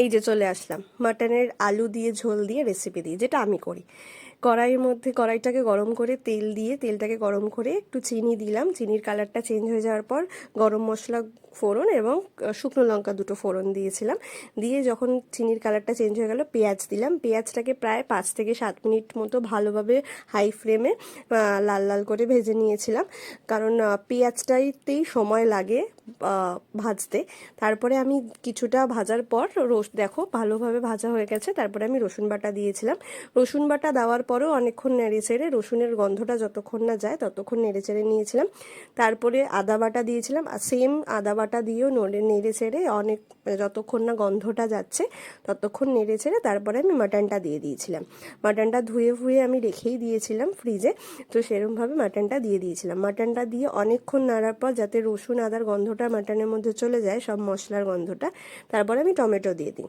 এই যে চলে আসলাম মাটনের আলু দিয়ে ঝোল দিয়ে রেসিপি দিয়ে, যেটা আমি করি। কড়াইয়ের মধ্যে কড়াইটাকে গরম করে তেল দিয়ে, তেলটাকে গরম করে একটু চিনি দিলাম। চিনির কালারটা চেঞ্জ হয়ে যাওয়ার পর গরম মশলা ফোড়ন এবং শুকনো লঙ্কা দুটো ফোড়ন দিয়েছিলাম। দিয়ে যখন চিনির কালারটা চেঞ্জ হয়ে গেল, পেঁয়াজ দিলাম। পেঁয়াজটাকে প্রায় 5 থেকে 7 মিনিট মতো ভালোভাবে হাই ফ্লেমে লাল লাল করে ভেজে নিয়েছিলাম, কারণ পেঁয়াজটাইতেই সময় লাগে ভাজতে। তারপরে আমি কিছুটা ভাজার পর দেখো ভালোভাবে ভাজা হয়ে গেছে। তারপরে আমি রসুন বাটা দিয়েছিলাম। রসুন বাটা দেওয়ার পরেও অনেকক্ষণ নেড়ে চেড়ে, রসুনের গন্ধটা যতক্ষণ না যায় ততক্ষণ নেড়ে চেড়ে নিয়েছিলাম। তারপরে আদা বাটা দিয়েছিলাম, আর সেম আদা বাটা দিয়েও নেড়ে চেড়ে অনেক, যতক্ষণ না গন্ধটা যাচ্ছে ততক্ষণ নেড়ে চেড়ে তারপরে আমি মাটনটা দিয়ে দিয়েছিলাম। মাটনটা ধুয়ে আমি রেখেই দিয়েছিলাম ফ্রিজে, তো সেরকমভাবে মাটনটা দিয়ে দিয়েছিলাম। মাটনটা দিয়ে অনেকক্ষণ নাড়ার পর যাতে রসুন আদার গন্ধটা মাটনের মধ্যে চলে যায়, সব মশলার গন্ধটা, তারপরে আমি টমেটো দিয়ে দিই।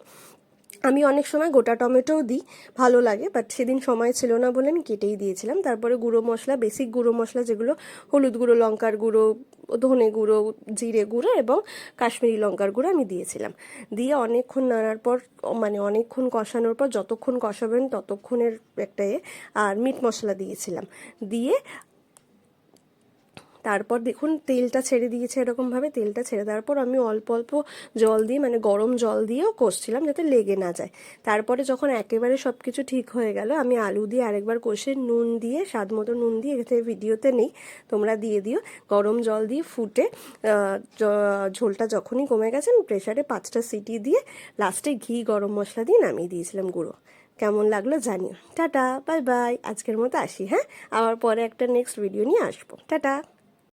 আমি অনেক সময় গোটা টমেটোও দিই, ভালো লাগে, বাট সেদিন সময় ছিল না বলে আমি কেটেই দিয়েছিলাম। তারপরে গুঁড়ো মশলা, বেসিক গুঁড়ো মশলা যেগুলো হলুদ গুঁড়ো, লঙ্কার গুঁড়ো, ধনে গুঁড়ো, জিরে গুঁড়ো এবং কাশ্মীরি লঙ্কার গুঁড়ো আমি দিয়েছিলাম। দিয়ে অনেকক্ষণ নাড়ার পর, মানে অনেকক্ষণ কষানোর পর, যতক্ষণ কষাবেন ততক্ষণের একটা আর মিট মশলা দিয়েছিলাম। দিয়ে তারপর দেখুন তেলটা ছেড়ে দিয়েছে, এরকমভাবে তেলটা ছেড়ে দেওয়ার পর আমি অল্প অল্প জল দিয়ে, মানে গরম জল দিয়েও কষছিলাম যাতে লেগে না যায়। তারপরে যখন একেবারে সব কিছু ঠিক হয়ে গেল, আমি আলু দিয়ে আরেকবার কষে নুন দিয়ে, স্বাদ মতো নুন দিয়ে, এতে ভিডিওতে নেই, তোমরা দিয়ে দিও, গরম জল দিয়ে ফুটে ঝোলটা যখনই কমে গেছে আমি প্রেশারে 5টা সিটি দিয়ে লাস্টে ঘি গরম মশলা দিয়ে নামিয়ে দিয়েছিলাম গুঁড়ো। কেমন লাগলো জানিও। টাটা, বাই বাই, আজকের মতো আসি, হ্যাঁ, আবার পরে একটা নেক্সট ভিডিও নিয়ে আসবো। টাটা।